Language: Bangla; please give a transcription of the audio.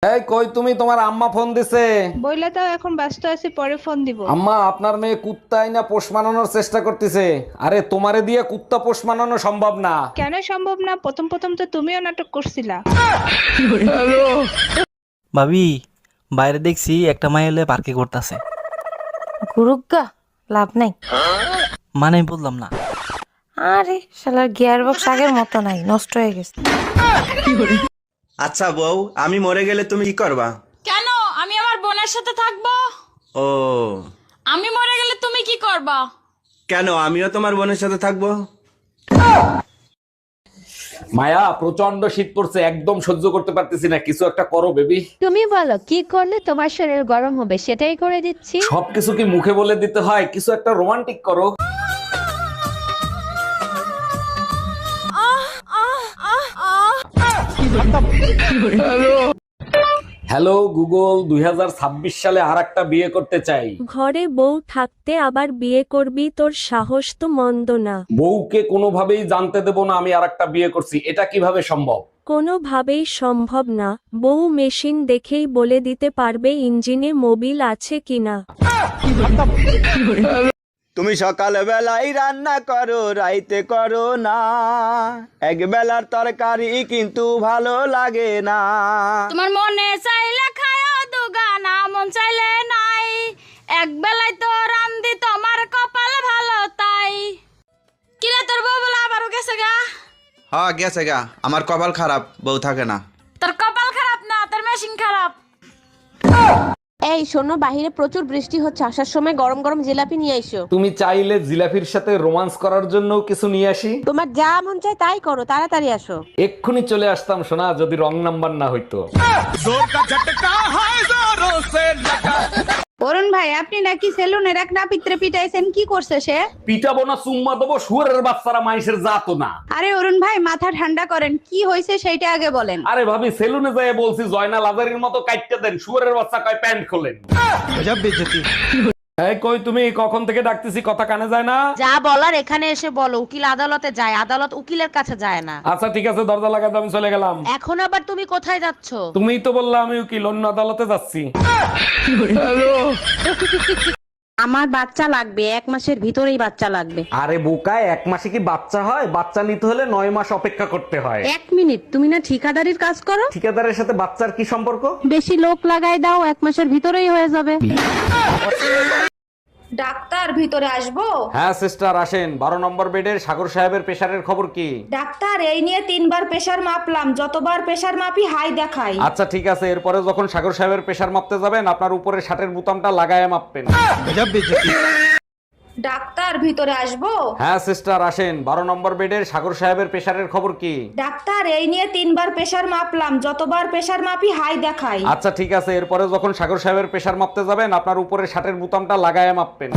এই কই তুমি, তোমার আম্মা ফোন দিছে। বইলে তাও এখন ব্যস্ত আছি, পরে ফোন দিব। আম্মা, আপনার মেয়ে কুত্তাই না পোষ মানানোর চেষ্টা করতেছে। আরে তোমারে দিয়ে কুত্তা পোষ মানানো সম্ভব না। কেন সম্ভব না? প্রথম প্রথম তো তুমিও নাটক করছিলা। ভাবি, বাইরে দেখছি একটা মাই হলে পার্কে করতেছে। গুরুগা, লাভ নাই। মানে বললাম না। আরে শালার গিয়ার বক্স আগের মতো নাই, নষ্ট হয়ে গেছে। আচ্ছা বউ, আমি মরে গেলে তুমি কি করবা? কেন? আমি আমার বোনের সাথে থাকবো। ও, আমি মরে গেলে তুমি কি করবা? কেন আমিও তোমার বোনের সাথে থাকবো? মায়া, প্রচন্ড শীত পড়ছে, একদম সহ্য করতে পারতেছি না, কিছু একটা করো বেবি। তুমি বলো কি করলে তোমার শরীর গরম হবে, সেটাই করে দিচ্ছি। সবকিছু কি মুখে বলে দিতে হয়? কিছু একটা রোমান্টিক করো। হ্যালো গুগল, 2026 সালে আর একটা বিয়ে করতে চাই। ঘরে বউ থাকতে আবার বিয়ে করবি, তোর সাহস তো মন্দ না। বউকে কোনোভাবেই জানতে দেব না আমি আর একটা বিয়ে করছি, এটা কিভাবে সম্ভব? কোনোভাবেই সম্ভব না। বউ মেশিন দেখেই বলে দিতে পারবে ইঞ্জিনে মোবিল আছে কিনা। তুমি সকাল বেলায় রান্না করো, রাইতে করো না। এক বেলার তরকারি কিন্তু ভালো লাগে না। তোমার মনে চাইলে খায়ও দুগানা, মন চাইলে নাই। এক বেলায় তো রান্দি, তোমার কপাল ভালো তাই। কিরে তোর বউ বলে আবারও গেছে গা? হ্যাঁ গেছে গা, আমার কপাল খারাপ, বউ থাকে না। তোর কপাল খারাপ না, তোর মেশিন খারাপ। এই শোনো, বাহিরে প্রচুর বৃষ্টি হচ্ছে, আসার সময় গরম গরম জিলাপি নিয়ে আইসো। তুমি চাইলে জিলাফির সাথে রোমান্স করার জন্য কিছু নিয়ে আসি। তোমার যা মন চায় তাই করো, তাড়াতাড়ি আসো। এক্ষুনি চলে আসতাম সোনা, যদি রং নাম্বার না হইতো। অরুণ ভাই, আপনি নাকি সেলুনের এক নাপিত্রে পিটাইছেন, কি করছে সে? পিটাবো না চুম্মা দেবো, শুয়ারের বাচ্চারা মাইসের জাতো না। আরে অরুণ ভাই, মাথা ঠান্ডা করেন, কি হয়েছে সেইটা আগে বলেন। আরে ভাবি, সেলুনে যাই বলছি জয়না লাজারির মতো কাটতে দেন, শুয়ারের বাচ্চা কয় প্যান্ট খোলেন। এই কই তুমি, কখন থেকে ডাকতেছি, কথা কানে যায় না? যা বলার এখানে এসে বলো। উকিল আদালতে যায়, আদালত উকিলের কাছে যায় না। আচ্ছা ঠিক আছে, দরজা লাগাতে আমি চলে গেলাম। এখন আবার তুমি কোথায় যাচ্ছ? তুমিই তো বললা আমি উকিল, অন্য আদালতে যাচ্ছি। আমার বাচ্চা লাগবে, 1 মাসের ভিতরেই বাচ্চা লাগবে। আরে বোকায়, 1 মাসে কি বাচ্চা হয়? বাচ্চা নিতে হলে 9 মাস অপেক্ষা করতে হয়। 1 মিনিট, তুমি না ঠিকাদারির কাজ করো? ঠিকাদারের সাথে বাচ্চার কি সম্পর্ক? বেশি লোক লাগাই দাও, 1 মাসের ভিতরেই হয়ে যাবে। ডাক্তার, ভিতরে আসবো? হ্যাঁ সিস্টার আসেন। 12 নম্বর বেডের সাগর সাহেবের প্রেসারের খবর কি? ডাক্তার, এই নিয়ে 3বার প্রেসার মাপলাম, যতবার প্রেসার মাপি হাই দেখাই। আচ্ছা ঠিক আছে, এরপরে যখন সাগর সাহেবের প্রেসার মাপতে যাবেন, আপনার উপরে শার্টের বোতামটা লাগায় মাপবেন। ডাক্তার, ভিতরে আসবো? হ্যাঁ সিস্টার আসেন। 12 নম্বর বেডের সাগর সাহেবের প্রেসারের খবর কি? ডাক্তার, এই নিয়ে 3বার প্রেসার মাপলাম, যতবার প্রেসার মাপি হাই দেখাই। আচ্ছা ঠিক আছে, এরপরে যখন সাগর সাহেবের প্রেসার মাপতে যাবেন, আপনার উপরে শার্টের বোতামটা লাগায় মাপবেন।